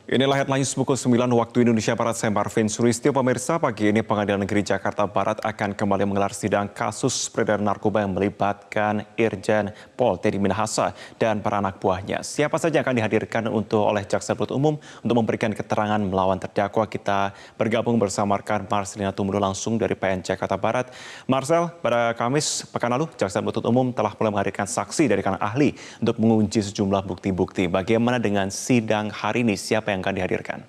Inilah headlines pukul 9 waktu Indonesia Barat. Saya Marvin Suristio. Pemirsa, pagi ini Pengadilan Negeri Jakarta Barat akan kembali menggelar sidang kasus peredaran narkoba yang melibatkan Irjen Pol Teddy Minahasa dan para anak buahnya. Siapa saja yang akan dihadirkan oleh Jaksa Penuntut Umum untuk memberikan keterangan melawan terdakwa? Kita bergabung bersama rekan Marcelina Tumudo langsung dari PN Jakarta Barat. Marcel, pada Kamis pekan lalu, Jaksa Penuntut Umum telah mulai menghadirkan saksi dari kalangan ahli untuk mengunci sejumlah bukti-bukti. Bagaimana dengan sidang hari ini? Siapa yang akan dihadirkan?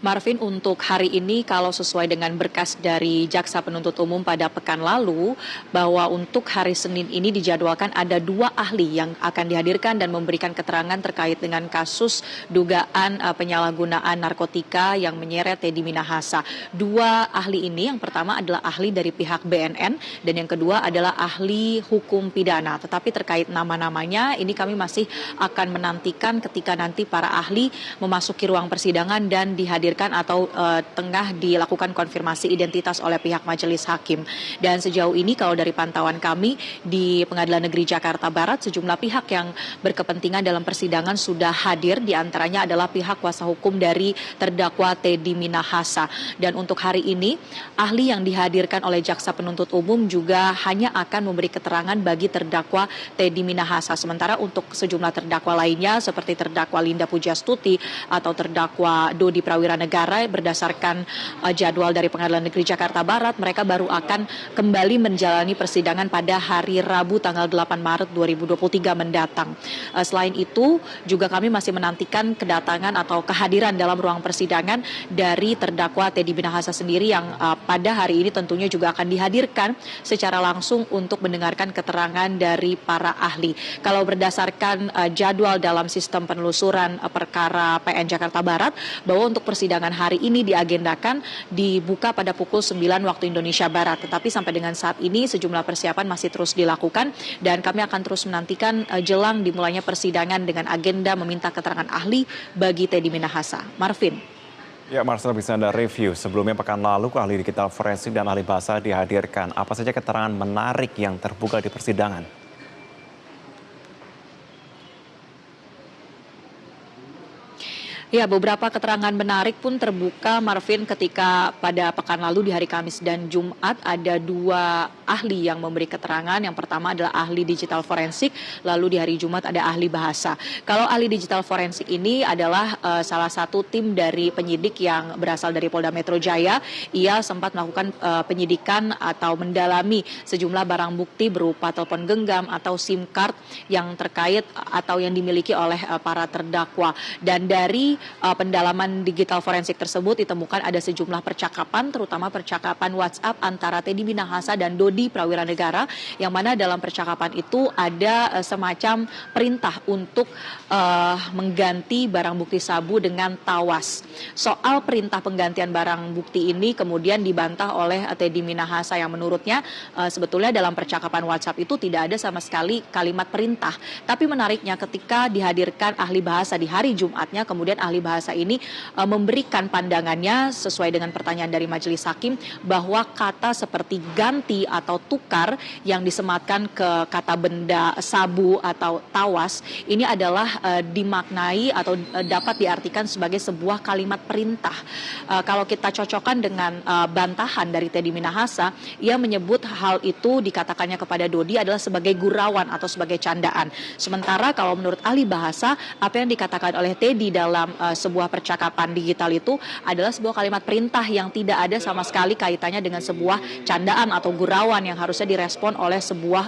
Marvin, untuk hari ini kalau sesuai dengan berkas dari Jaksa Penuntut Umum pada pekan lalu, bahwa untuk hari Senin ini dijadwalkan ada 2 ahli yang akan dihadirkan dan memberikan keterangan terkait dengan kasus dugaan penyalahgunaan narkotika yang menyeret Teddy Minahasa. 2 ahli ini, yang pertama adalah ahli dari pihak BNN dan yang kedua adalah ahli hukum pidana. Tetapi terkait nama-namanya, ini kami masih akan menantikan ketika nanti para ahli memasuki ruang persidangan dan dihadirkan atau tengah dilakukan konfirmasi identitas oleh pihak majelis hakim. Dan sejauh ini kalau dari pantauan kami di Pengadilan Negeri Jakarta Barat, sejumlah pihak yang berkepentingan dalam persidangan sudah hadir, diantaranya adalah pihak kuasa hukum dari terdakwa Teddy Minahasa. Dan untuk hari ini, ahli yang dihadirkan oleh Jaksa Penuntut Umum juga hanya akan memberi keterangan bagi terdakwa Teddy Minahasa. Sementara untuk sejumlah terdakwa lainnya seperti terdakwa Linda Pujastuti atau terdakwa Dodi Prawira Negara, berdasarkan jadwal dari Pengadilan Negeri Jakarta Barat, mereka baru akan kembali menjalani persidangan pada hari Rabu tanggal 8 Maret 2023 mendatang. Selain itu, juga kami masih menantikan kedatangan atau kehadiran dalam ruang persidangan dari terdakwa Teddy Minahasa sendiri yang pada hari ini tentunya juga akan dihadirkan secara langsung untuk mendengarkan keterangan dari para ahli. Kalau berdasarkan jadwal dalam sistem penelusuran perkara PN Jakarta Barat, bahwa untuk persidangan hari ini diagendakan dibuka pada pukul 9 waktu Indonesia Barat. Tetapi sampai dengan saat ini sejumlah persiapan masih terus dilakukan dan kami akan terus menantikan jelang dimulainya persidangan dengan agenda meminta keterangan ahli bagi Teddy Minahasa. Marvin. Ya, Marcel, bisa Anda review. Sebelumnya pekan lalu, ahli digital forensik dan ahli bahasa dihadirkan. Apa saja keterangan menarik yang terbuka di persidangan? Ya, beberapa keterangan menarik pun terbuka, Marvin, ketika pada pekan lalu di hari Kamis dan Jumat ada 2 ahli yang memberi keterangan. Yang pertama adalah ahli digital forensik, lalu di hari Jumat ada ahli bahasa. Kalau ahli digital forensik ini adalah salah satu tim dari penyidik yang berasal dari Polda Metro Jaya. Ia sempat melakukan penyidikan atau mendalami sejumlah barang bukti berupa telepon genggam atau SIM card yang terkait atau yang dimiliki oleh para terdakwa. Dan dari pendalaman digital forensik tersebut ditemukan ada sejumlah percakapan, terutama percakapan WhatsApp antara Teddy Minahasa dan Dodi Prawira Negara, yang mana dalam percakapan itu ada semacam perintah untuk mengganti barang bukti sabu dengan tawas. Soal perintah penggantian barang bukti ini kemudian dibantah oleh Teddy Minahasa yang menurutnya sebetulnya dalam percakapan WhatsApp itu tidak ada sama sekali kalimat perintah. Tapi menariknya ketika dihadirkan ahli bahasa di hari Jumatnya, kemudian ahli bahasa ini memberikan pandangannya sesuai dengan pertanyaan dari majelis hakim bahwa kata seperti ganti atau tukar yang disematkan ke kata benda sabu atau tawas ini adalah dimaknai atau dapat diartikan sebagai sebuah kalimat perintah. Kalau kita cocokkan dengan bantahan dari Teddy Minahasa, ia menyebut hal itu dikatakannya kepada Dodi adalah sebagai gurauan atau sebagai candaan. Sementara kalau menurut ahli bahasa, apa yang dikatakan oleh Teddy dalam sebuah percakapan digital itu adalah sebuah kalimat perintah yang tidak ada sama sekali kaitannya dengan sebuah candaan atau gurauan yang harusnya direspon oleh sebuah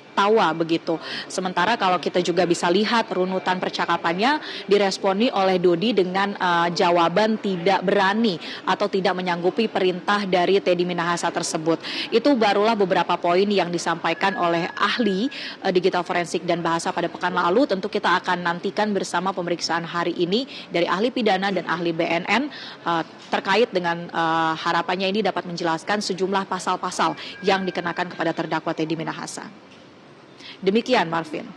tawa begitu. Sementara kalau kita juga bisa lihat runutan percakapannya diresponi oleh Dodi dengan jawaban tidak berani atau tidak menyanggupi perintah dari Teddy Minahasa tersebut. Itu barulah beberapa poin yang disampaikan oleh ahli digital forensik dan bahasa pada pekan lalu. Tentu kita akan nantikan bersama pemeriksaan hari ini dari ahli pidana dan ahli BNN terkait dengan harapannya ini dapat menjelaskan sejumlah pasal-pasal yang dikenakan kepada terdakwa Teddy Minahasa. Demikian, Marvin.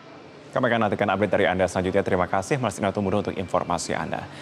Kami akan nantikan update dari Anda selanjutnya. Terima kasih, Marcelina Tumudo, untuk informasi Anda.